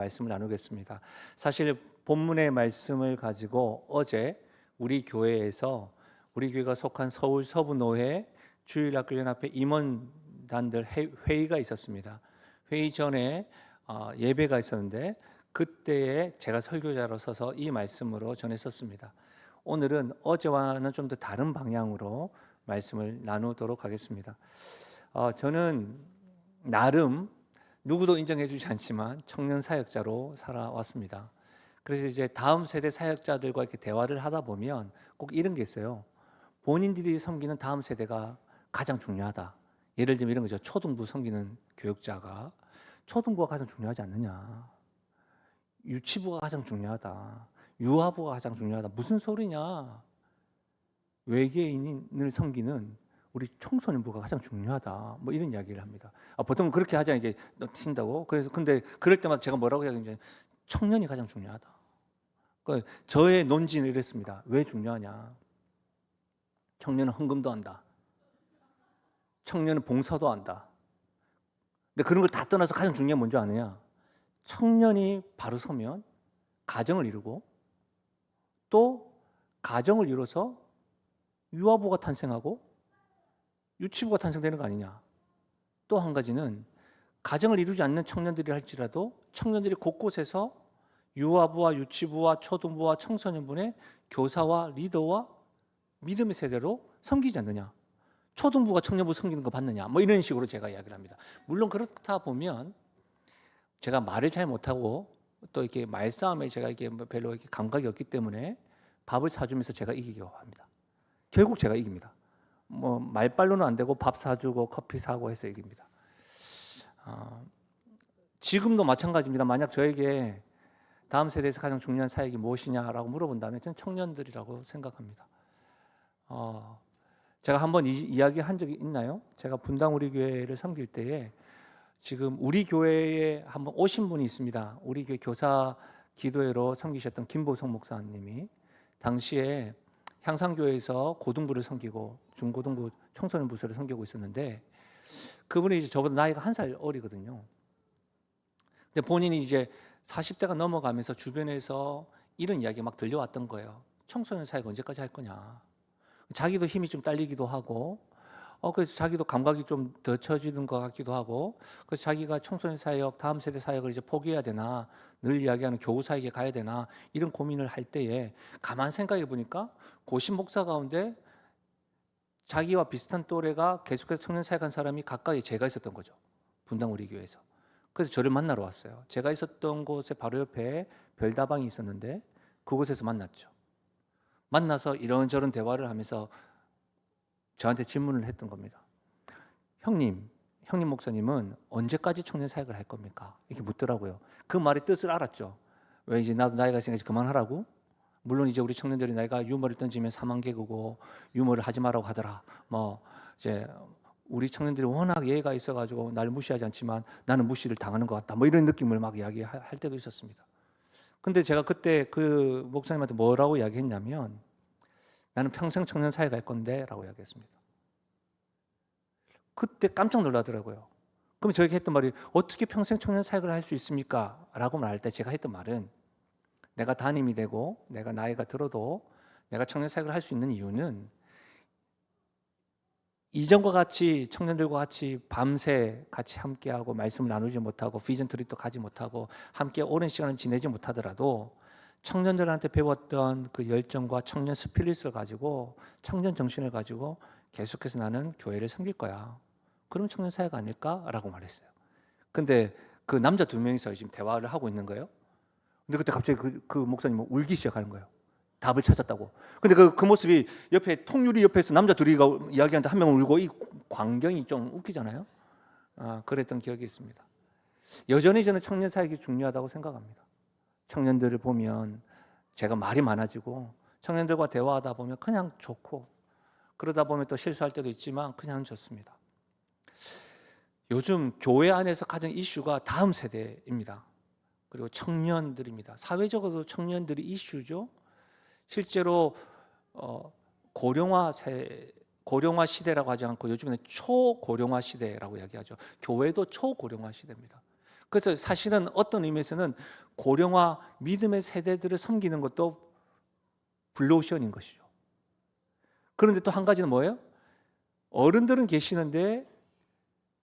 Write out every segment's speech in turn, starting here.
말씀을 나누겠습니다. 사실 본문의 말씀을 가지고 어제 우리 교회에서 우리 교회가 속한 서울 서부노회 주일학교연합회 임원단들 회의가 있었습니다. 회의 전에 예배가 있었는데 그때에 제가 설교자로 서서 이 말씀으로 전했었습니다. 오늘은 어제와는 좀 더 다른 방향으로 말씀을 나누도록 하겠습니다. 저는 나름 누구도 인정해주지 않지만 청년 사역자로 살아왔습니다. 그래서 이제 다음 세대 사역자들과 이렇게 대화를 하다 보면 꼭 이런 게 있어요. 본인들이 섬기는 다음 세대가 가장 중요하다. 예를 들면 이런 거죠. 초등부 섬기는 교육자가 초등부가 가장 중요하지 않느냐. 유치부가 가장 중요하다. 유아부가 가장 중요하다. 무슨 소리냐. 외계인을 섬기는 우리 청소년부가 가장 중요하다. 뭐 이런 이야기를 합니다. 보통 그렇게 하자 이게 튄다고. 그래서 근데 그럴 때마다 제가 뭐라고 이야기하냐면 청년이 가장 중요하다. 그러니까 저의 논지는 이랬습니다. 왜 중요하냐? 청년은 헌금도 한다. 청년은 봉사도 한다. 근데 그런 걸 다 떠나서 가장 중요한 게 뭔지 아느냐? 청년이 바로 서면 가정을 이루고 또 가정을 이뤄서 유아부가 탄생하고 유치부가 탄생되는 거 아니냐. 또 한 가지는 가정을 이루지 않는 청년들이 할지라도 청년들이 곳곳에서 유아부와 유치부와 초등부와 청소년부의 교사와 리더와 믿음의 세대로 섬기지 않느냐. 초등부가 청년부 섬기는 거 봤느냐. 뭐 이런 식으로 제가 이야기를 합니다. 물론 그렇다 보면 제가 말을 잘 못하고 또 이렇게 말싸움에 제가 이게 별로 이렇게 감각이 없기 때문에 밥을 사주면서 제가 이기려고 합니다. 결국 제가 이깁니다. 뭐 말빨로는 안 되고 밥 사주고 커피 사고 해서 이깁니다. 지금도 마찬가지입니다. 만약 저에게 다음 세대에서 가장 중요한 사역이 무엇이냐라고 물어본다면 저는 청년들이라고 생각합니다. 제가 한번 이야기한 적이 있나요? 제가 분당 우리 교회를 섬길 때에 지금 우리 교회에 한번 오신 분이 있습니다. 우리 교회 교사 기도회로 섬기셨던 김보성 목사님이 당시에 향상교회에서 고등부를 섬기고 중고등부 청소년 부서를 섬기고 있었는데 그분이 이제 저보다 나이가 1살 어리거든요. 근데 본인이 이제 40대가 넘어가면서 주변에서 이런 이야기가 막 들려왔던 거예요. 청소년 사역 언제까지 할 거냐. 자기도 힘이 좀 딸리기도 하고 그래서 자기도 감각이 좀 더 처지는 것 같기도 하고 그래서 자기가 청소년 사역, 다음 세대 사역을 이제 포기해야 되나 늘 이야기하는 교우 사역에 가야 되나 이런 고민을 할 때에 가만 생각해 보니까 고신 목사 가운데 자기와 비슷한 또래가 계속해서 청년 사역한 사람이 가까이 제가 있었던 거죠. 분당 우리 교회에서. 그래서 저를 만나러 왔어요. 제가 있었던 곳에 바로 옆에 별다방이 있었는데 그곳에서 만났죠. 만나서 이런저런 대화를 하면서 저한테 질문을 했던 겁니다. 형님 목사님은 언제까지 청년 사역을 할 겁니까? 이렇게 묻더라고요. 그 말의 뜻을 알았죠. 왜 이제 나도 나이가 있으니까 그만하라고? 물론 이제 우리 청년들이 내가 유머를 던지면 사망개그고 유머를 하지 말라고 하더라. 뭐 이제 우리 청년들이 워낙 예의가 있어가지고 날 무시하지 않지만 나는 무시를 당하는 것 같다. 뭐 이런 느낌을 막 이야기할 때도 있었습니다. 근데 제가 그때 그 목사님한테 뭐라고 이야기했냐면 나는 평생 청년 사역 할 건데 라고 이야기했습니다. 그때 깜짝 놀라더라고요. 그럼 저에게 했던 말이 어떻게 평생 청년 사역을 할 수 있습니까? 라고 말할 때 제가 했던 말은 내가 담임이 되고 내가 나이가 들어도 내가 청년 사역을 할 수 있는 이유는 이전과 같이 청년들과 같이 밤새 같이 함께하고 말씀을 나누지 못하고 비전 트립도 가지 못하고 함께 오랜 시간을 지내지 못하더라도 청년들한테 배웠던 그 열정과 청년 스피릿을 가지고 청년 정신을 가지고 계속해서 나는 교회를 섬길 거야. 그럼 청년 사역 아닐까라고 말했어요. 근데 그 남자 2명이서 지금 대화를 하고 있는 거예요. 근데 그때 갑자기 그 목사님은 울기 시작하는 거예요. 답을 찾았다고. 근데 그 모습이 옆에 통유리 옆에서 남자 둘이 이야기하는데 한 명은 울고 이 광경이 좀 웃기잖아요. 그랬던 기억이 있습니다. 여전히 저는 청년 사역이 중요하다고 생각합니다. 청년들을 보면 제가 말이 많아지고 청년들과 대화하다 보면 그냥 좋고 그러다 보면 또 실수할 때도 있지만 그냥 좋습니다. 요즘 교회 안에서 가장 이슈가 다음 세대입니다. 그리고 청년들입니다. 사회적으로도 청년들이 이슈죠. 실제로 고령화 시대라고 하지 않고 요즘에는 초고령화 시대라고 이야기하죠. 교회도 초고령화 시대입니다. 그래서 사실은 어떤 의미에서는 고령화 믿음의 세대들을 섬기는 것도 블루오션인 것이죠. 그런데 또 한 가지는 뭐예요? 어른들은 계시는데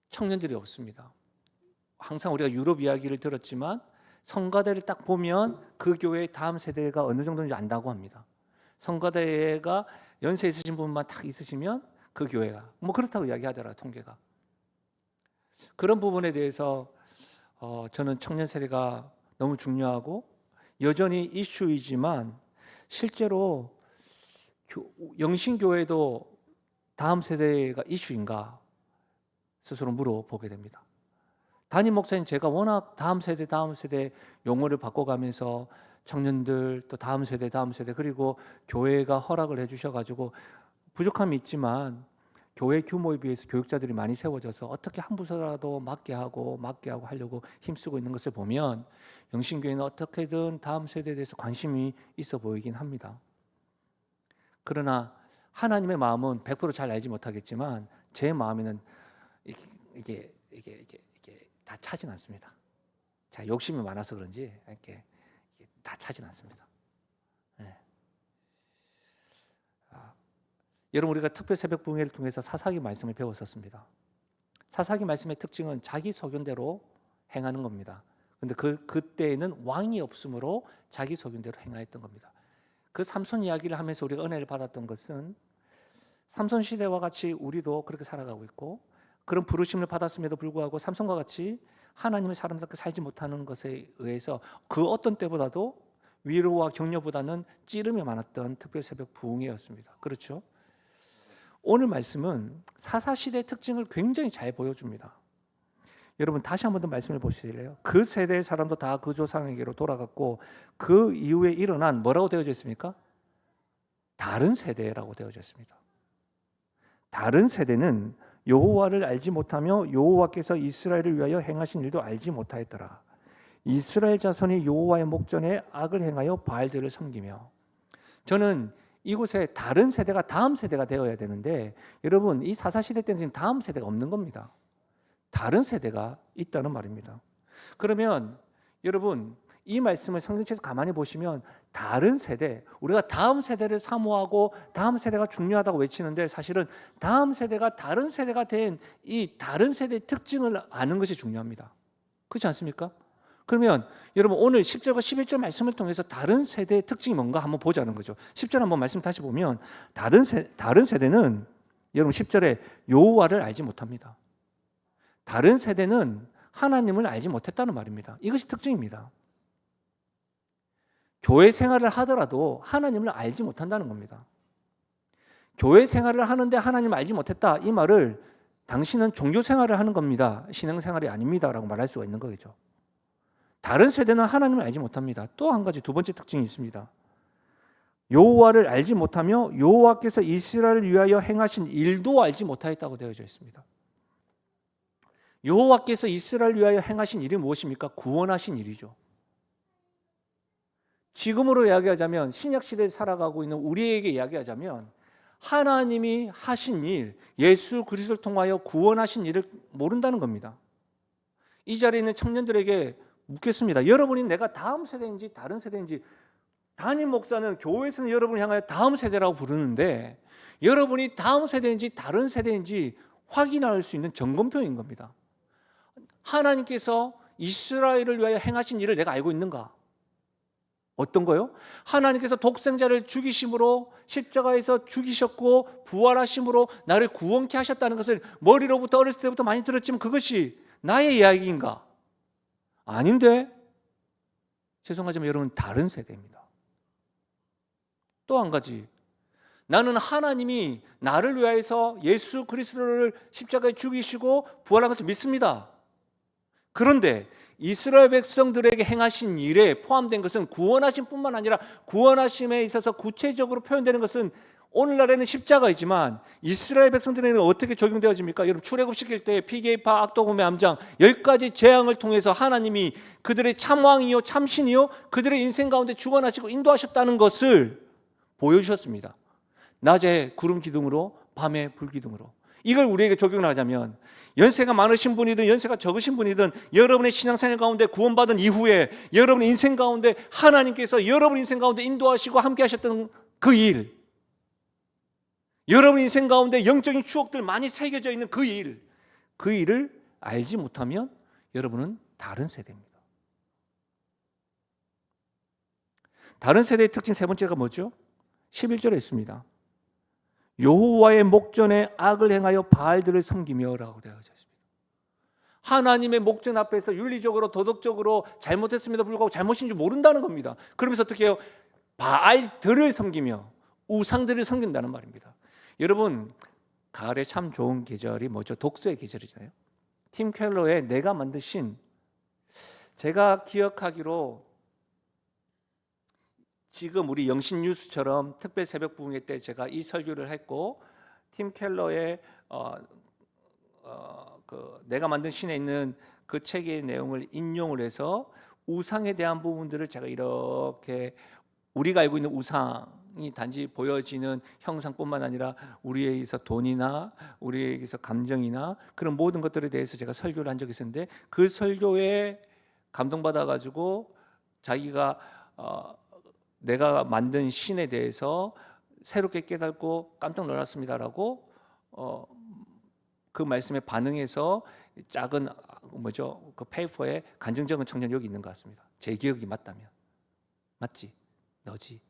청년들이 없습니다. 항상 우리가 유럽 이야기를 들었지만 성가대를 딱 보면 그 교회의 다음 세대가 어느 정도인지 안다고 합니다. 성가대가 연세 있으신 분만 딱 있으시면 그 교회가 뭐 그렇다고 이야기하더라고요, 통계가. 그런 부분에 대해서 저는 청년 세대가 너무 중요하고 여전히 이슈이지만 실제로 영신교회도 다음 세대가 이슈인가 스스로 물어보게 됩니다. 담임 목사님 제가 워낙 다음 세대 용어를 바꿔가면서 청년들 또 다음 세대 그리고 교회가 허락을 해주셔가지고 부족함이 있지만 교회 규모에 비해서 교육자들이 많이 세워져서 어떻게 한 부서라도 맡게 하고 하려고 힘쓰고 있는 것을 보면 영신교회는 어떻게든 다음 세대에 대해서 관심이 있어 보이긴 합니다. 그러나 하나님의 마음은 100% 잘 알지 못하겠지만 제 마음에는 이게 다 차진 않습니다. 제가 욕심이 많아서 그런지 이렇게 다 차진 않습니다. 네. 여러분 우리가 특별 새벽 부흥회를 통해서 사사기 말씀을 배웠었습니다. 사사기 말씀의 특징은 자기 소견대로 행하는 겁니다. 그런데 그때에는 왕이 없으므로 자기 소견대로 행하였던 겁니다. 그 삼손 이야기를 하면서 우리가 은혜를 받았던 것은 삼손 시대와 같이 우리도 그렇게 살아가고 있고 그런 부르심을 받았음에도 불구하고 삼손과 같이 하나님의 사람답게 살지 못하는 것에 의해서 그 어떤 때보다도 위로와 격려보다는 찌름이 많았던 특별 새벽 부흥회였습니다. 그렇죠? 오늘 말씀은 사사시대의 특징을 굉장히 잘 보여줍니다. 여러분 다시 한 번 더 말씀을 보실래요? 그 세대의 사람도 다 그 조상에게로 돌아갔고 그 이후에 일어난 뭐라고 되어져 있습니까? 다른 세대라고 되어져 있습니다. 다른 세대는 여호와를 알지 못하며 여호와께서 이스라엘을 위하여 행하신 일도 알지 못하였더라. 이스라엘 자손이 여호와의 목전에 악을 행하여 바알들을 섬기며. 저는 이곳에 다른 세대가 다음 세대가 되어야 되는데 여러분 이 사사시대 때는 지금 다음 세대가 없는 겁니다. 다른 세대가 있다는 말입니다. 그러면 여러분 이 말씀을 성경책에서 가만히 보시면 다른 세대, 우리가 다음 세대를 사모하고 다음 세대가 중요하다고 외치는데 사실은 다음 세대가 다른 세대가 된 이 다른 세대의 특징을 아는 것이 중요합니다. 그렇지 않습니까? 그러면 여러분 오늘 10절과 11절 말씀을 통해서 다른 세대의 특징이 뭔가 한번 보자는 거죠. 10절 한번 말씀 다시 보면 다른 세대는 여러분 10절에 여호와를 알지 못합니다. 다른 세대는 하나님을 알지 못했다는 말입니다. 이것이 특징입니다. 교회 생활을 하더라도 하나님을 알지 못한다는 겁니다. 교회 생활을 하는데 하나님을 알지 못했다 이 말을 당신은 종교 생활을 하는 겁니다. 신앙 생활이 아닙니다라고 말할 수가 있는 거겠죠. 다른 세대는 하나님을 알지 못합니다. 또 한 가지 두 번째 특징이 있습니다. 여호와를 알지 못하며 여호와께서 이스라엘을 위하여 행하신 일도 알지 못하였다고 되어져 있습니다. 여호와께서 이스라엘을 위하여 행하신 일이 무엇입니까? 구원하신 일이죠. 지금으로 이야기하자면 신약시대에 살아가고 있는 우리에게 이야기하자면 하나님이 하신 일, 예수 그리스도를 통하여 구원하신 일을 모른다는 겁니다. 이 자리에 있는 청년들에게 묻겠습니다. 여러분이 내가 다음 세대인지 다른 세대인지, 담임 목사는 교회에서는 여러분을 향하여 다음 세대라고 부르는데 여러분이 다음 세대인지 다른 세대인지 확인할 수 있는 점검표인 겁니다. 하나님께서 이스라엘을 위하여 행하신 일을 내가 알고 있는가? 어떤 거요? 하나님께서 독생자를 죽이심으로 십자가에서 죽이셨고 부활하심으로 나를 구원케 하셨다는 것을 머리로부터 어렸을 때부터 많이 들었지만 그것이 나의 이야기인가? 아닌데? 죄송하지만 여러분 다른 세대입니다. 또 한 가지, 나는 하나님이 나를 위하여서 예수 그리스도를 십자가에 죽이시고 부활한 것을 믿습니다. 그런데 이스라엘 백성들에게 행하신 일에 포함된 것은 구원하심 뿐만 아니라 구원하심에 있어서 구체적으로 표현되는 것은 오늘날에는 십자가이지만 이스라엘 백성들에게는 어떻게 적용되어집니까? 여러분 출애굽시킬 때 피게이파, 악도금의 암장 10가지 재앙을 통해서 하나님이 그들의 참왕이요 참신이요 그들의 인생 가운데 주관하시고 인도하셨다는 것을 보여주셨습니다. 낮에 구름 기둥으로 밤에 불 기둥으로. 이걸 우리에게 적용을 하자면 연세가 많으신 분이든 연세가 적으신 분이든 여러분의 신앙생활 가운데 구원받은 이후에 여러분의 인생 가운데 하나님께서 여러분 인생 가운데 인도하시고 함께 하셨던 그 일, 여러분 인생 가운데 영적인 추억들 많이 새겨져 있는 그 일을 알지 못하면 여러분은 다른 세대입니다. 다른 세대의 특징 세 번째가 뭐죠? 11절에 있습니다. 여호와의 목전에 악을 행하여 바알들을 섬기며 라고 되어 있습니다. 하나님의 목전 앞에서 윤리적으로 도덕적으로 잘못했음에도 불구하고 잘못인 줄 모른다는 겁니다. 그러면서 어떻게 해요? 바알들을 섬기며 우상들을 섬긴다는 말입니다. 여러분, 가을에 참 좋은 계절이 뭐죠? 독서의 계절이잖아요. 팀 켈러의 내가 만든 신, 제가 기억하기로 지금 우리 영신 뉴스처럼 특별 새벽 부흥회 때 제가 이 설교를 했고, 팀 켈러의 그 내가 만든 신에 있는 그 책의 내용을 인용을 해서 우상에 대한 부분들을 제가 이렇게 우리가 알고 있는 우상이 단지 보여지는 형상뿐만 아니라 우리에게서 돈이나 우리에게서 감정이나 그런 모든 것들에 대해서 제가 설교를 한 적이 있었는데, 그 설교에 감동받아 가지고 자기가 내가 만든 신에 대해서 새롭게 깨닫고 깜짝 놀랐습니다라고 그 말씀에 반응해서 작은 그 페이퍼에 간증 적은 청년 여기 있는 것 같습니다. 제 기억이 맞다면. 맞지? 너지?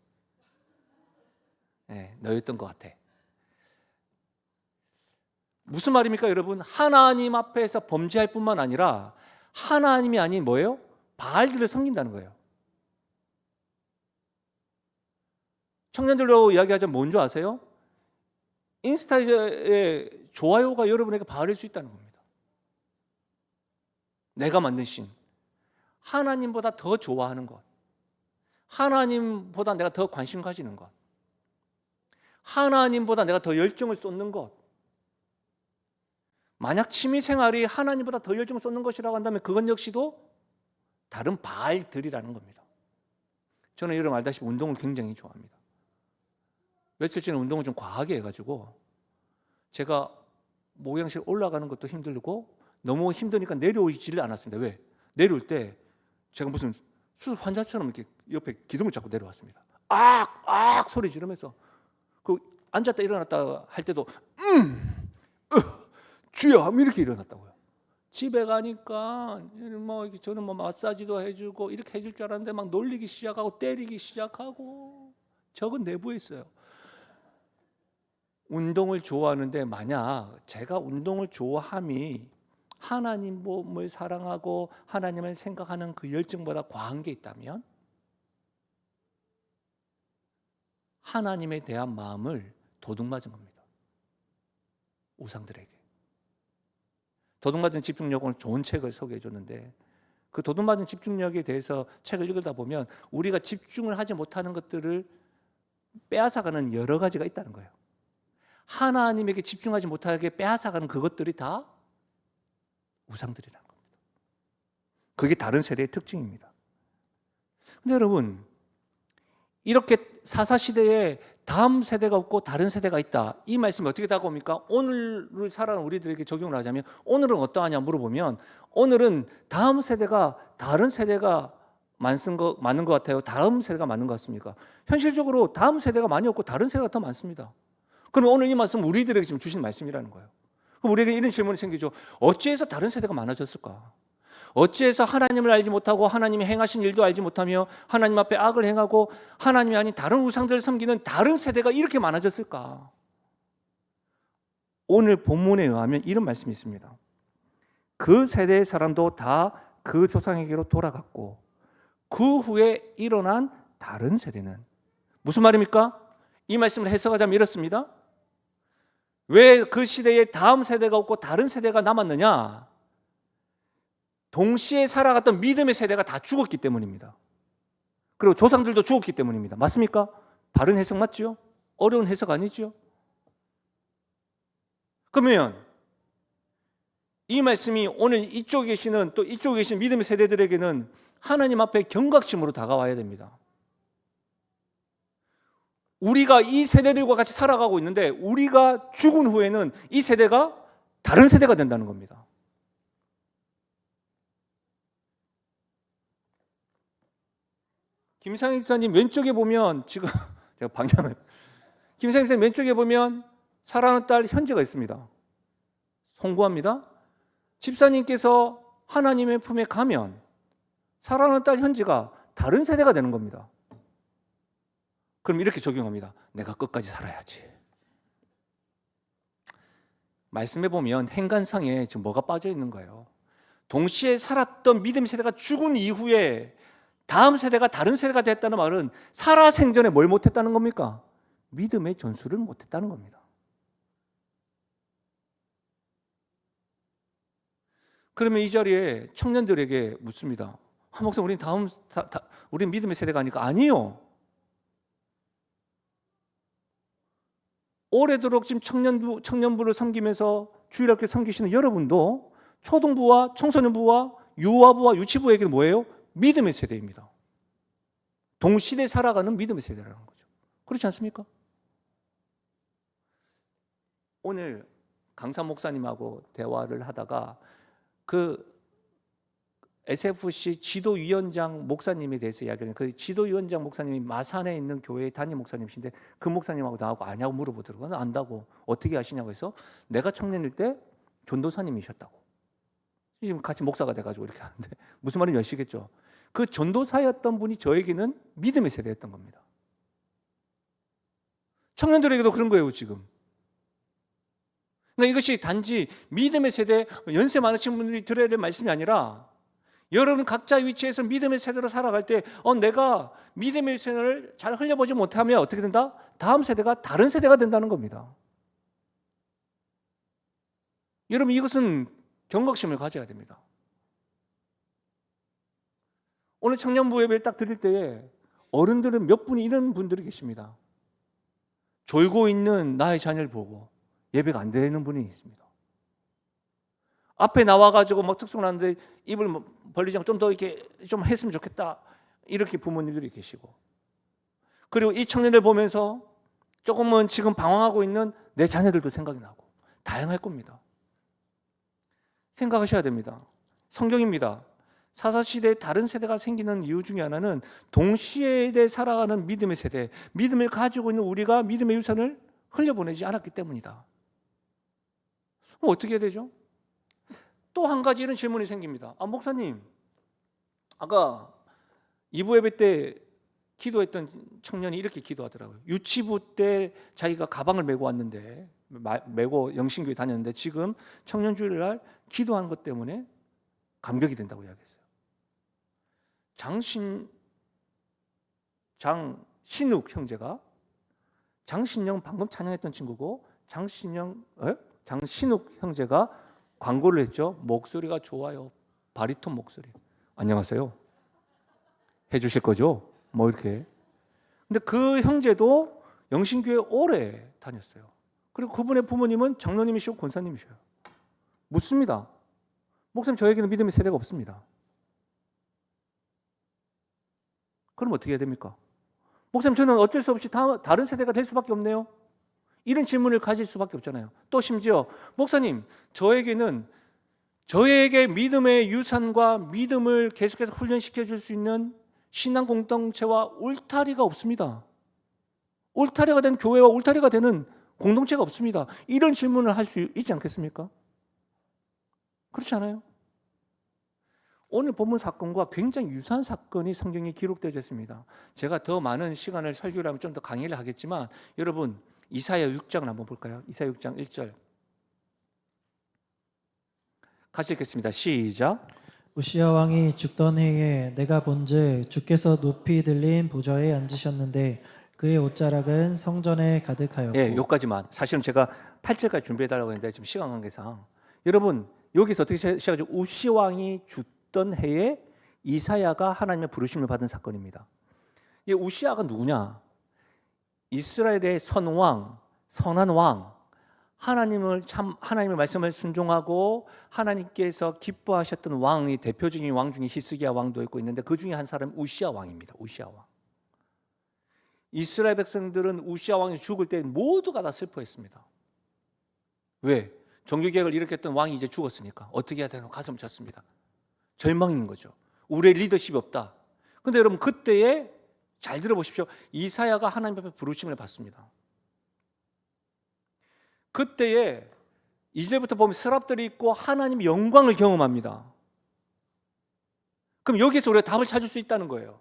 네, 너였던 것 같아. 무슨 말입니까, 여러분? 하나님 앞에서 범죄할 뿐만 아니라 하나님이 아닌 뭐예요? 바알들을 섬긴다는 거예요. 청년들로 이야기하자면 뭔지 아세요? 인스타에 좋아요가 여러분에게 바랄 수 있다는 겁니다. 내가 만든 신, 하나님보다 더 좋아하는 것, 하나님보다 내가 더 관심 가지는 것, 하나님보다 내가 더 열정을 쏟는 것. 만약 취미생활이 하나님보다 더 열정을 쏟는 것이라고 한다면 그건 역시도 다른 바알들이라는 겁니다. 저는 여러분 알다시피 운동을 굉장히 좋아합니다. 며칠 전에 운동을 좀 과하게 해가지고 제가 모양실 올라가는 것도 힘들고 너무 힘드니까 내려오지를 않았습니다. 왜? 내려올 때 제가 무슨 수술 환자처럼 이렇게 옆에 기둥을 잡고 내려왔습니다. 악 소리 지르면서 그 앉았다 일어났다 할 때도 주여 이렇게 일어났다고요. 집에 가니까 저는 마사지도 해주고 이렇게 해줄 줄 알았는데 막 놀리기 시작하고 때리기 시작하고. 적은 내부에 있어요. 운동을 좋아하는데 만약 제가 운동을 좋아함이 하나님을 사랑하고 하나님을 생각하는 그 열정보다 과한 게 있다면 하나님에 대한 마음을 도둑맞은 겁니다. 우상들에게. 도둑맞은 집중력은 좋은 책을 소개해 줬는데 그 도둑맞은 집중력에 대해서 책을 읽다 보면 우리가 집중을 하지 못하는 것들을 빼앗아가는 여러 가지가 있다는 거예요. 하나님에게 집중하지 못하게 빼앗아가는 그것들이 다 우상들이라는 겁니다. 그게 다른 세대의 특징입니다. 근데 여러분, 이렇게 사사시대에 다음 세대가 없고 다른 세대가 있다, 이 말씀이 어떻게 다가옵니까? 오늘을 살아가는 우리들에게 적용을 하자면 오늘은 어떠하냐 물어보면 오늘은 다음 세대가 다른 세대가 많은 것 같아요? 다음 세대가 많은 것 같습니까? 현실적으로 다음 세대가 많이 없고 다른 세대가 더 많습니다. 그럼 오늘 이 말씀은 우리들에게 지금 주신 말씀이라는 거예요. 그럼 우리에게 이런 질문이 생기죠. 어찌해서 다른 세대가 많아졌을까? 어찌해서 하나님을 알지 못하고 하나님이 행하신 일도 알지 못하며 하나님 앞에 악을 행하고 하나님이 아닌 다른 우상들을 섬기는 다른 세대가 이렇게 많아졌을까? 오늘 본문에 의하면 이런 말씀이 있습니다. 그 세대의 사람도 다 그 조상에게로 돌아갔고 그 후에 일어난 다른 세대는 무슨 말입니까? 이 말씀을 해석하자면 이렇습니다. 왜 그 시대에 다음 세대가 없고 다른 세대가 남았느냐? 동시에 살아갔던 믿음의 세대가 다 죽었기 때문입니다. 그리고 조상들도 죽었기 때문입니다. 맞습니까? 바른 해석 맞죠? 어려운 해석 아니죠? 그러면 이 말씀이 오늘 이쪽에 계시는 또 이쪽에 계신 믿음의 세대들에게는 하나님 앞에 경각심으로 다가와야 됩니다. 우리가 이 세대들과 같이 살아가고 있는데 우리가 죽은 후에는 이 세대가 다른 세대가 된다는 겁니다. 김상희 집사님 왼쪽에 보면 지금 제가 방향을 김상희 집사님 왼쪽에 보면 사랑하는 딸 현지가 있습니다. 송구합니다. 집사님께서 하나님의 품에 가면 사랑하는 딸 현지가 다른 세대가 되는 겁니다. 그럼 이렇게 적용합니다. 내가 끝까지 살아야지. 말씀해 보면 행간상에 지금 뭐가 빠져 있는 거예요. 동시에 살았던 믿음의 세대가 죽은 이후에 다음 세대가 다른 세대가 됐다는 말은 살아생전에 뭘 못했다는 겁니까? 믿음의 전수를 못했다는 겁니다. 그러면 이 자리에 청년들에게 묻습니다. 목사님, 우린 우린 믿음의 세대가 아니까 아니요. 오래도록 지금 청년부를 섬기면서 주일학교 섬기시는 여러분도 초등부와 청소년부와 유아부와 유치부에게는 뭐예요? 믿음의 세대입니다. 동시대에 살아가는 믿음의 세대라는 거죠. 그렇지 않습니까? 오늘 강산 목사님하고 대화를 하다가 그 SFC 지도위원장 목사님에 대해서 이야기하는 그 지도위원장 목사님이 마산에 있는 교회의 담임 목사님이신데 그 목사님하고 나하고 아냐고 물어보더라고요. 안다고. 어떻게 아시냐고 해서 내가 청년일 때 전도사님이셨다고. 지금 같이 목사가 돼가지고 이렇게 하는데 무슨 말인지 아시겠죠? 그 전도사였던 분이 저에게는 믿음의 세대였던 겁니다. 청년들에게도 그런 거예요 지금. 그러니까 이것이 단지 믿음의 세대, 연세 많으신 분들이 들어야 될 말씀이 아니라 여러분 각자 위치에서 믿음의 세대로 살아갈 때 내가 믿음의 세대를 잘 흘려보지 못하면 어떻게 된다? 다음 세대가 다른 세대가 된다는 겁니다. 여러분 이것은 경각심을 가져야 됩니다. 오늘 청년부 예배를 딱 드릴 때에 어른들은 몇 분이 이런 분들이 계십니다. 졸고 있는 나의 자녀를 보고 예배가 안 되는 분이 있습니다. 앞에 나와가지고 막 특송을 하는데 입을 벌리지 않고 좀 더 이렇게 좀 했으면 좋겠다. 이렇게 부모님들이 계시고. 그리고 이 청년들 보면서 조금은 지금 방황하고 있는 내 자녀들도 생각이 나고. 다양할 겁니다. 생각하셔야 됩니다. 성경입니다. 사사시대에 다른 세대가 생기는 이유 중에 하나는 동시대에 살아가는 믿음의 세대, 믿음을 가지고 있는 우리가 믿음의 유산을 흘려보내지 않았기 때문이다. 그럼 어떻게 해야 되죠? 또 한 가지 이런 질문이 생깁니다. 목사님, 아까 2부 예배 때 기도했던 청년이 이렇게 기도하더라고요. 유치부 때 자기가 가방을 메고 왔는데, 메고 영신교회 다녔는데 지금 청년주일날 기도하는 것 때문에 감격이 된다고 이야기했어요. 장신욱 형제가, 장신영 방금 찬양했던 친구고 장신욱 형제가 광고를 했죠. 목소리가 좋아요. 바리톤 목소리. 안녕하세요. 해주실 거죠? 뭐 이렇게. 근데 그 형제도 영신교회 오래 다녔어요. 그리고 그분의 부모님은 장로님이시고 권사님이셔요. 묻습니다. 목사님, 저에게는 믿음의 세대가 없습니다. 그럼 어떻게 해야 됩니까? 목사님, 저는 어쩔 수 없이 다른 세대가 될 수밖에 없네요. 이런 질문을 가질 수밖에 없잖아요. 또 심지어 목사님, 저에게 믿음의 유산과 믿음을 계속해서 훈련시켜 줄 수 있는 신앙 공동체와 울타리가 없습니다. 울타리가 된 교회와 울타리가 되는 공동체가 없습니다. 이런 질문을 할 수 있지 않겠습니까? 그렇지 않아요? 오늘 본문 사건과 굉장히 유사한 사건이 성경에 기록되어 있습니다. 제가 더 많은 시간을 설교를 하면 좀 더 강의를 하겠지만 여러분 이사야 6장을 한번 볼까요? 이사야 6장 1절 같이 읽겠습니다. 시작. 우시야 왕이 죽던 해에 내가 본즉 주께서 높이 들린 보좌에 앉으셨는데 그의 옷자락은 성전에 가득하였고. 예, 여기까지만. 사실은 제가 8절까지 준비해달라고 했는데 지금 시간 관계상 여러분 여기서 어떻게 시작하죠? 우시 왕이 죽던 해에 이사야가 하나님의 부르심을 받은 사건입니다. 이 우시야가 누구냐? 이스라엘의 선왕, 선한 왕, 하나님의 말씀을 순종하고 하나님께서 기뻐하셨던 왕의 대표적인 왕 중에 히스기야 왕도 있고 있는데 그 중에 한 사람이 우시야 왕입니다. 우시야 왕. 이스라엘 백성들은 우시아 왕이 죽을 때 모두가 다 슬퍼했습니다. 왜? 종교개혁을 일으켰던 왕이 이제 죽었으니까 어떻게 해야 되나 가슴을 쳤습니다. 절망인 거죠. 우리의 리더십이 없다. 그런데 여러분 그때에 잘 들어보십시오. 이사야가 하나님 앞에 부르심을 받습니다. 그때에 2절부터 보면 스랍들이 있고 하나님의 영광을 경험합니다. 그럼 여기서 우리가 답을 찾을 수 있다는 거예요.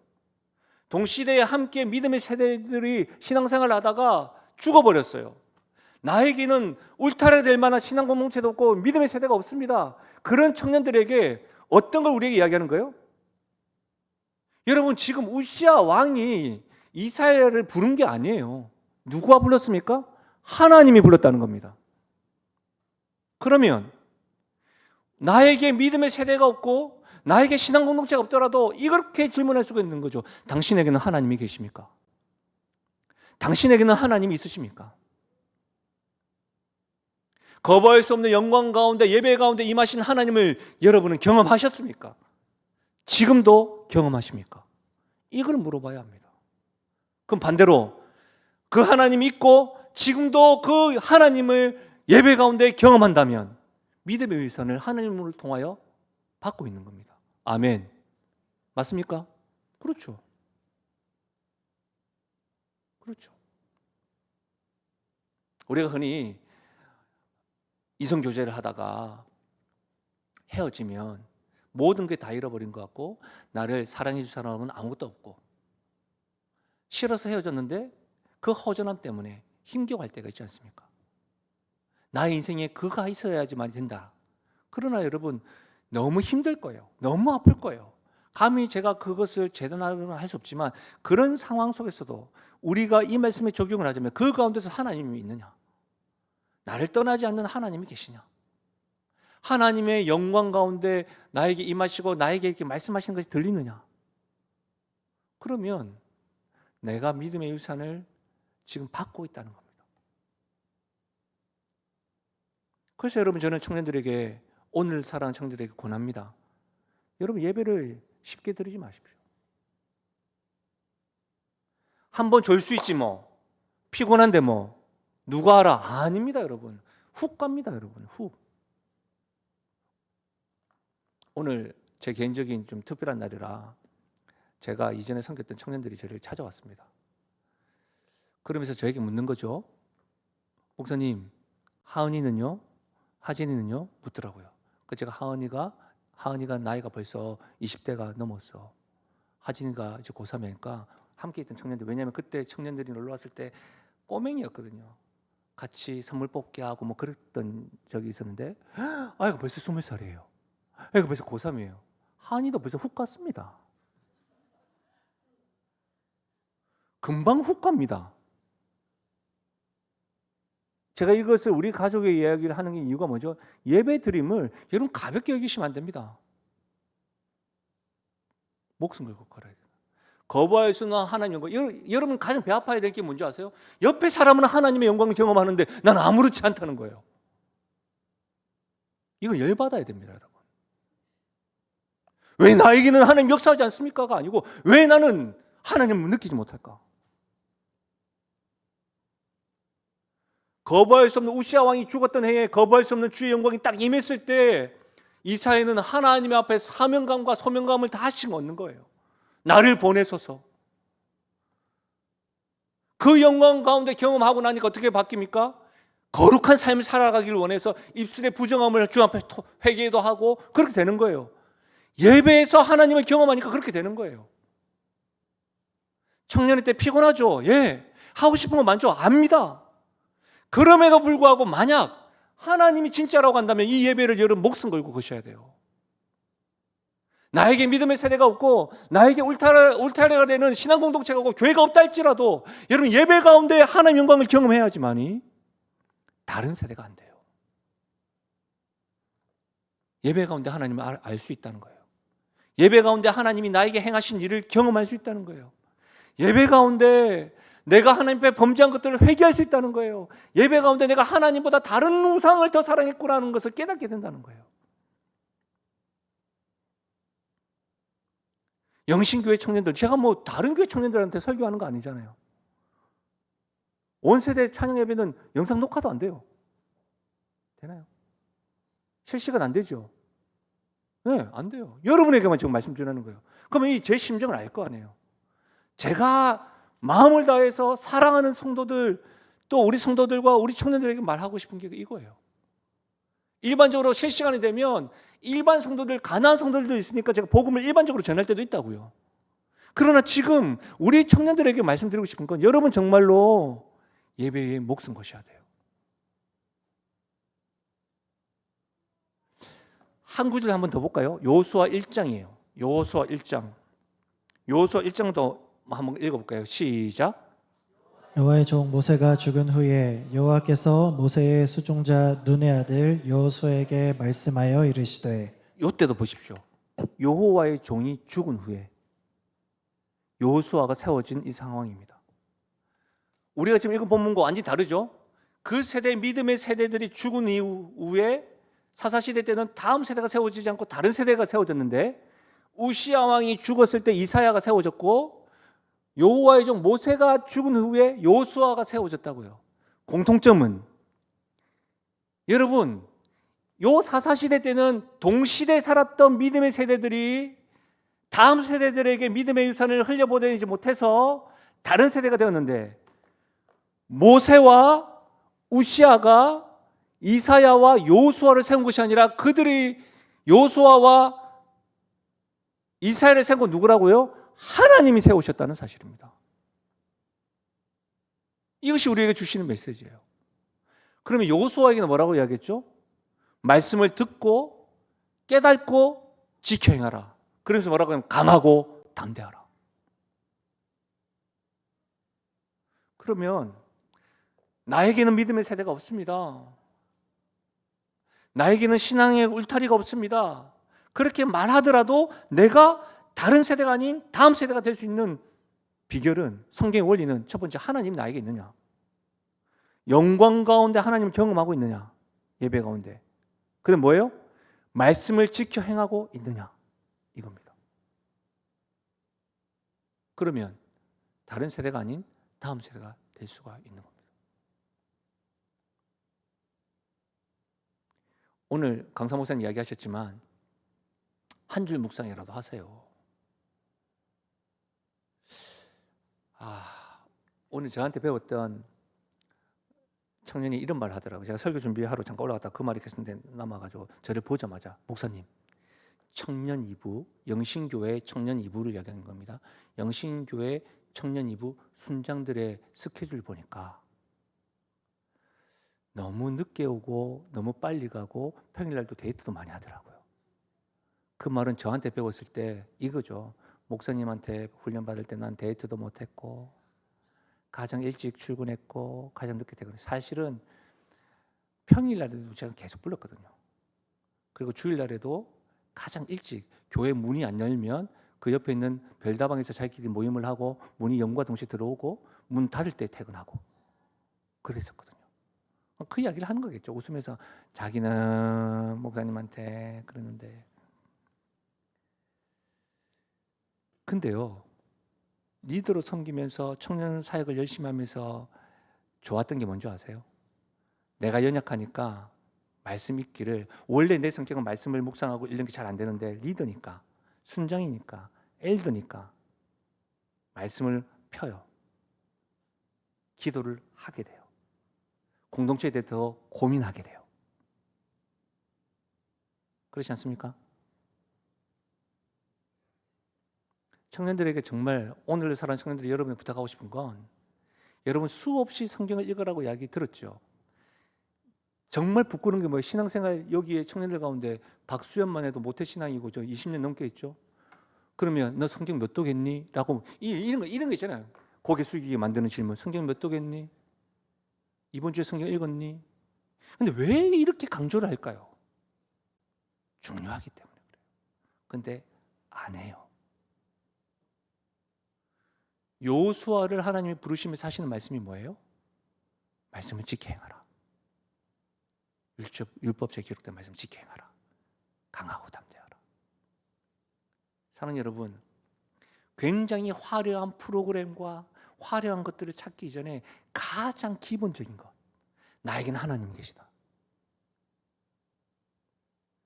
동시대에 함께 믿음의 세대들이 신앙생활을 하다가 죽어버렸어요. 나에게는 울타리될 만한 신앙 공동체도 없고 믿음의 세대가 없습니다. 그런 청년들에게 어떤 걸 우리에게 이야기하는 거예요? 여러분 지금 우시아 왕이 이사야를 부른 게 아니에요. 누가 불렀습니까? 하나님이 불렀다는 겁니다. 그러면 나에게 믿음의 세대가 없고 나에게 신앙 공동체가 없더라도 이렇게 질문할 수가 있는 거죠. 당신에게는 하나님이 계십니까? 당신에게는 하나님이 있으십니까? 거부할 수 없는 영광 가운데 예배 가운데 임하신 하나님을 여러분은 경험하셨습니까? 지금도 경험하십니까? 이걸 물어봐야 합니다. 그럼 반대로 그 하나님이 있고 지금도 그 하나님을 예배 가운데 경험한다면 믿음의 위선을 하나님을 통하여 받고 있는 겁니다. 아멘. 맞습니까? 그렇죠. 그렇죠. 우리가 흔히 이성교제를 하다가 헤어지면 모든 게 다 잃어버린 것 같고 나를 사랑해 줄 사람은 아무것도 없고 싫어서 헤어졌는데 그 허전함 때문에 힘겨워할 때가 있지 않습니까? 나의 인생에 그가 있어야지만 된다. 그러나 여러분 너무 힘들 거예요. 너무 아플 거예요. 감히 제가 그것을 재단하거나 할 수 없지만 그런 상황 속에서도 우리가 이 말씀에 적용을 하자면 그 가운데서 하나님이 있느냐? 나를 떠나지 않는 하나님이 계시냐? 하나님의 영광 가운데 나에게 임하시고 나에게 이렇게 말씀하시는 것이 들리느냐? 그러면 내가 믿음의 유산을 지금 받고 있다는 겁니다. 그래서 여러분 저는 청년들에게 오늘 사랑하는 청년들에게 권합니다. 여러분 예배를 쉽게 드리지 마십시오. 한번 졸 수 있지 뭐. 피곤한데 뭐. 누가 알아? 아닙니다 여러분. 훅 갑니다 여러분. 훅. 오늘 제 개인적인 좀 특별한 날이라 제가 이전에 섬겼던 청년들이 저를 찾아왔습니다. 그러면서 저에게 묻는 거죠. 목사님, 하은이는요? 하진이는요? 묻더라고요. 그 제가 하은이가 나이가 벌써 20대가 넘었어. 하진이가 이제 고3이니까 함께 있던 청년들, 왜냐하면 그때 청년들이 놀러 왔을 때 꼬맹이였거든요. 같이 선물 뽑기 하고 뭐 그랬던 적이 있었는데 아이가 벌써 20살이에요. 아이가 벌써 고3이에요. 하은이도 벌써 훅 갔습니다. 금방 훅 갑니다. 제가 이것을 우리 가족의 이야기를 하는 이유가 뭐죠? 예배 드림을 여러분 가볍게 여기시면 안 됩니다. 목숨 걸고 걸어야 돼요. 거부할 수 없는 하나님 영광. 여러분 가장 배 아파야 될 게 뭔지 아세요? 옆에 사람은 하나님의 영광을 경험하는데 난 아무렇지 않다는 거예요. 이거 열받아야 됩니다, 여러분. 왜 나에게는 하나님 역사하지 않습니까가 아니고 왜 나는 하나님을 느끼지 못할까? 거부할 수 없는 우시아 왕이 죽었던 해에 거부할 수 없는 주의 영광이 딱 임했을 때 이사야는 하나님의 앞에 사명감과 소명감을 다시 얻는 거예요. 나를 보내소서. 그 영광 가운데 경험하고 나니까 어떻게 바뀝니까? 거룩한 삶을 살아가기를 원해서 입술에 부정함을 주 앞에 회개도 하고 그렇게 되는 거예요. 예배에서 하나님을 경험하니까 그렇게 되는 거예요. 청년일 때 피곤하죠? 예. 하고 싶은 거 많죠? 압니다. 그럼에도 불구하고 만약 하나님이 진짜라고 한다면 이 예배를 여러분 목숨 걸고 거셔야 돼요. 나에게 믿음의 세대가 없고 나에게 울타리가 되는 신앙 공동체가 없고 교회가 없다 할지라도 여러분 예배 가운데 하나님의 영광을 경험해야지만이 다른 세대가 안 돼요. 예배 가운데 하나님을 알 수 있다는 거예요. 예배 가운데 하나님이 나에게 행하신 일을 경험할 수 있다는 거예요. 예배 가운데 내가 하나님 앞에 범죄한 것들을 회개할 수 있다는 거예요. 예배 가운데 내가 하나님보다 다른 우상을 더 사랑했구나는 것을 깨닫게 된다는 거예요. 영신교회 청년들, 제가 뭐 다른 교회 청년들한테 설교하는 거 아니잖아요. 온 세대 찬양 예배는 영상 녹화도 안 돼요. 되나요? 실시간 안 되죠? 네, 안 돼요. 여러분에게만 지금 말씀 드리는 거예요. 그러면 이 제 심정을 알 거 아니에요. 제가 마음을 다해서 사랑하는 성도들, 또 우리 성도들과 우리 청년들에게 말하고 싶은 게 이거예요. 일반적으로 실시간이 되면 일반 성도들, 가난한 성도들도 있으니까 제가 복음을 일반적으로 전할 때도 있다고요. 그러나 지금 우리 청년들에게 말씀드리고 싶은 건 여러분 정말로 예배에 목숨 거셔야 돼요. 한 구절 한번 더 볼까요? 여호수아 1장이에요. 여호수아 1장. 여호수아 1장도 한번 읽어볼까요? 시작. 여호와의 종 모세가 죽은 후에 여호와께서 모세의 수종자 눈의 아들 여호수아에게 말씀하여 이르시되 이때도 보십시오. 여호와의 종이 죽은 후에 여호수아가 세워진 이 상황입니다. 우리가 지금 읽은 본문과 완전히 다르죠? 그 세대 믿음의 세대들이 죽은 이후에 사사시대 때는 다음 세대가 세워지지 않고 다른 세대가 세워졌는데 우시야 왕이 죽었을 때 이사야가 세워졌고 여호와의 종 모세가 죽은 후에 여호수아가 세워졌다고요. 공통점은 여러분 요 사사시대 때는 동시대에 살았던 믿음의 세대들이 다음 세대들에게 믿음의 유산을 흘려보내지 못해서 다른 세대가 되었는데 모세와 우시아가 이사야와 여호수아를 세운 것이 아니라 그들이 여호수아와 이사야를 세운 건 누구라고요? 하나님이 세우셨다는 사실입니다. 이것이 우리에게 주시는 메시지예요. 그러면 여호수아에게는 뭐라고 이야기했죠? 말씀을 듣고 깨닫고 지켜 행하라. 그러면서 뭐라고 하면 강하고 담대하라. 그러면 나에게는 믿음의 세대가 없습니다. 나에게는 신앙의 울타리가 없습니다. 그렇게 말하더라도 내가 다른 세대가 아닌 다음 세대가 될 수 있는 비결은 성경의 원리는 첫 번째 하나님이 나에게 있느냐, 영광 가운데 하나님을 경험하고 있느냐, 예배 가운데. 그다음 뭐예요? 말씀을 지켜 행하고 있느냐, 이겁니다. 그러면 다른 세대가 아닌 다음 세대가 될 수가 있는 겁니다. 오늘 강사 목사님 이야기하셨지만 한 줄 묵상이라도 하세요. 오늘 저한테 배웠던 청년이 이런 말 하더라고요. 제가 설교 준비하러 잠깐 올라갔다 그 말이 계속 남아가지고 저를 보자마자 목사님, 청년 2부, 영신교회 청년 2부를 이야기하는 겁니다. 영신교회 청년 2부 순장들의 스케줄 보니까 너무 늦게 오고 너무 빨리 가고 평일날도 데이트도 많이 하더라고요. 그 말은 저한테 배웠을 때 이거죠. 목사님한테 훈련받을 때 난 데이트도 못했고 가장 일찍 출근했고 가장 늦게 퇴근했고 사실은 평일날에도 제가 계속 불렀거든요. 그리고 주일날에도 가장 일찍 교회 문이 안 열면 그 옆에 있는 별다방에서 자기들이 모임을 하고 문이 영과 동시에 들어오고 문 닫을 때 퇴근하고 그랬었거든요. 그 이야기를 하는 거겠죠. 웃으면서 자기는 목사님한테 그러는데. 근데요, 리더로 섬기면서 청년 사역을 열심히 하면서 좋았던 게 뭔지 아세요? 내가 연약하니까 말씀 읽기를, 원래 내 성격은 말씀을 묵상하고 읽는 게 잘 안 되는데 리더니까, 순장이니까, 엘더니까 말씀을 펴요. 기도를 하게 돼요. 공동체에 대해 더 고민하게 돼요. 그렇지 않습니까? 청년들에게 정말 오늘 살아가는 청년들이 여러분에 부탁하고 싶은 건 여러분 수없이 성경을 읽으라고 이야기 들었죠. 정말 부끄러운 게 뭐예요? 신앙생활 여기에 청년들 가운데 박수연만 해도 모태신앙이고 저 20년 넘게 있죠. 그러면 너 성경 몇 도겠니? 라고 이런 거 있잖아요. 고개 숙이게 만드는 질문. 성경 몇 도겠니? 이번 주에 성경 읽었니? 근데 왜 이렇게 강조를 할까요? 중요하기 때문에 그래요. 근데 안 해요. 여호수아를 하나님이 부르시면서 하시는 말씀이 뭐예요? 말씀을 지켜 행하라. 율법책에 기록된 말씀 지켜 행하라. 강하고 담대하라. 사랑하는 여러분, 굉장히 화려한 프로그램과 화려한 것들을 찾기 이전에 가장 기본적인 것, 나에게는 하나님이 계시다.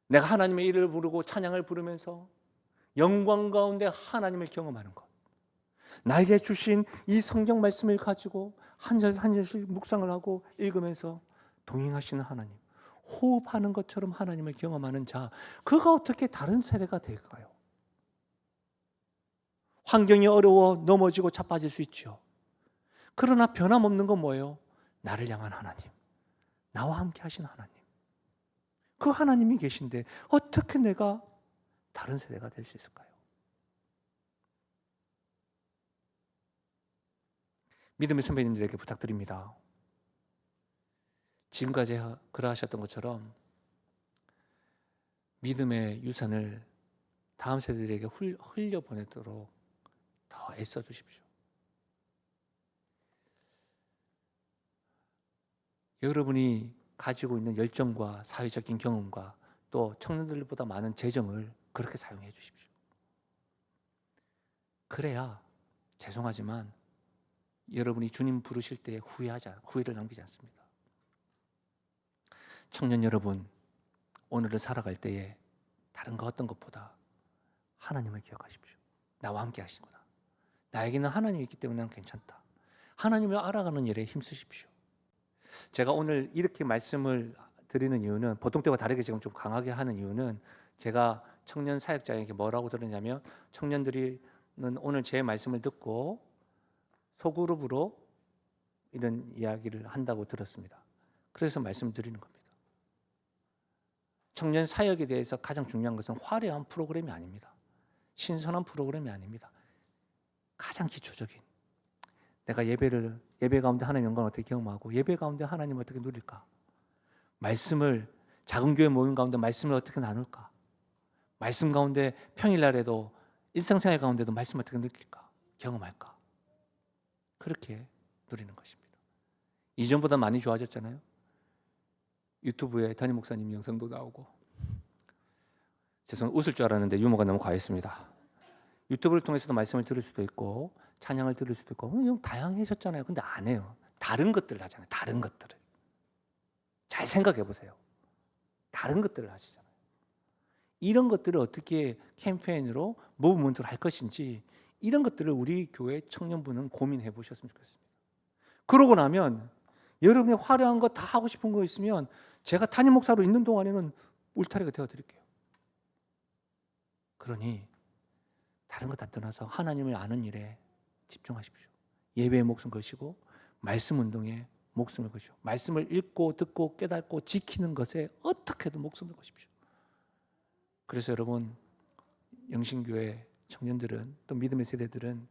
내가 하나님의 이름을 부르고 찬양을 부르면서 영광 가운데 하나님을 경험하는 것, 나에게 주신 이 성경 말씀을 가지고 한 절 한 절씩 묵상을 하고 읽으면서 동행하시는 하나님, 호흡하는 것처럼 하나님을 경험하는 자, 그가 어떻게 다른 세대가 될까요? 환경이 어려워 넘어지고 자빠질 수 있죠. 그러나 변함없는 건 뭐예요? 나를 향한 하나님, 나와 함께 하신 하나님, 그 하나님이 계신데 어떻게 내가 다른 세대가 될 수 있을까요? 믿음의 선배님들에게 부탁드립니다. 지금까지 그러하셨던 것처럼 믿음의 유산을 다음 세대들에게 흘려보내도록 더 애써 주십시오. 여러분이 가지고 있는 열정과 사회적인 경험과 또 청년들보다 많은 재정을 그렇게 사용해 주십시오. 그래야 죄송하지만 여러분이 주님 부르실 때 후회를 남기지 않습니다. 청년 여러분, 오늘을 살아갈 때에 다른 거 어떤 것보다 하나님을 기억하십시오. 나와 함께 하시구나. 나에게는 하나님이 있기 때문에 난 괜찮다. 하나님을 알아가는 일에 힘쓰십시오. 제가 오늘 이렇게 말씀을 드리는 이유는, 보통 때와 다르게 지금 좀 강하게 하는 이유는, 제가 청년 사역자에게 뭐라고 들었냐면, 청년들이 오늘 제 말씀을 듣고 소그룹으로 이런 이야기를 한다고 들었습니다. 그래서 말씀드리는 겁니다. 청년 사역에 대해서 가장 중요한 것은 화려한 프로그램이 아닙니다. 신선한 프로그램이 아닙니다. 가장 기초적인, 내가 예배 가운데 하나님의 영광을 어떻게 경험하고 예배 가운데 하나님을 어떻게 누릴까, 말씀을 작은 교회 모임 가운데 말씀을 어떻게 나눌까, 말씀 가운데 평일날에도 일상생활 가운데도 말씀을 어떻게 느낄까, 경험할까, 그렇게 누리는 것입니다. 이전보다 많이 좋아졌잖아요. 유튜브에 담임 목사님 영상도 나오고, 죄송합니다. 웃을 줄 알았는데 유머가 너무 과했습니다. 유튜브를 통해서도 말씀을 들을 수도 있고 찬양을 들을 수도 있고 다양해졌잖아요. 근데 안 해요. 다른 것들을 하잖아요. 다른 것들을. 잘 생각해 보세요. 다른 것들을 하시잖아요. 이런 것들을 어떻게 캠페인으로 무브먼트로 할 것인지, 이런 것들을 우리 교회 청년부는 고민해 보셨으면 좋겠습니다. 그러고 나면 여러분이 화려한 거 다 하고 싶은 거 있으면 제가 담임 목사로 있는 동안에는 울타리가 되어 드릴게요. 그러니 다른 것 다 떠나서 하나님을 아는 일에 집중하십시오. 예배에 목숨 거시고 말씀 운동에 목숨을 거시고 말씀을 읽고 듣고 깨닫고 지키는 것에 어떻게든 목숨을 거십시오. 그래서 여러분, 영신교회 청년들은, 또 믿음의 세대들은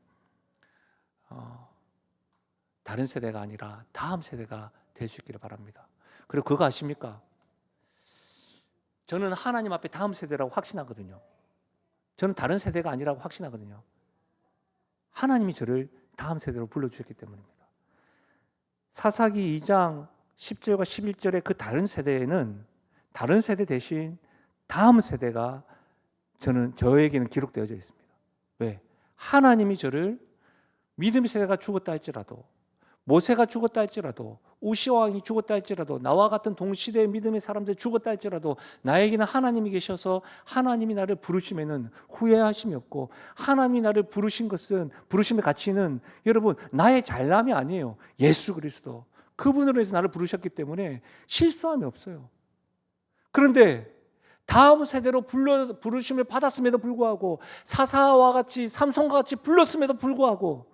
다른 세대가 아니라 다음 세대가 될 수 있기를 바랍니다. 그리고 그거 아십니까? 저는 하나님 앞에 다음 세대라고 확신하거든요. 저는 다른 세대가 아니라고 확신하거든요. 하나님이 저를 다음 세대로 불러주셨기 때문입니다. 사사기 2장 10절과 11절의 그 다른 세대에는 다른 세대 대신 다음 세대가 저에게는 기록되어져 있습니다. 왜? 하나님이 저를 믿음의 세대가 죽었다 할지라도, 모세가 죽었다 할지라도, 우시아 왕이 죽었다 할지라도, 나와 같은 동시대의 믿음의 사람들이 죽었다 할지라도 나에게는 하나님이 계셔서 하나님이 나를 부르시면은 후회하심이 없고, 하나님이 나를 부르신 것은, 부르심의 가치는 여러분 나의 잘남이 아니에요. 예수 그리스도 그분으로 해서 나를 부르셨기 때문에 실수함이 없어요. 그런데 다음 세대로 부르심을 받았음에도 불구하고, 사사와 같이 삼손과 같이 불렀음에도 불구하고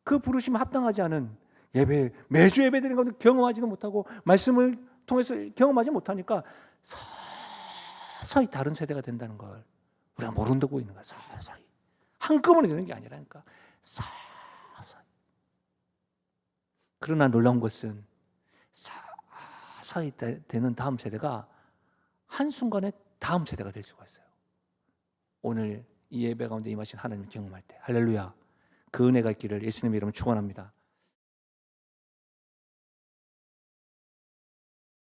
그 부르심에 합당하지 않은 예배, 매주 예배 드리는 것도 경험하지도 못하고 말씀을 통해서 경험하지 못하니까 서서히 다른 세대가 된다는 걸 우리가 모른다고 있는 거야. 서서히. 한꺼번에 되는 게 아니라니까. 서서히. 그러나 놀라운 것은 서서히 되는 다음 세대가 한순간에 다음 세대가 될 수가 있어요. 오늘 이 예배 가운데 임하신 하나님 경험할 때, 할렐루야, 그 은혜가 있기를 예수님의 이름으로 축원합니다.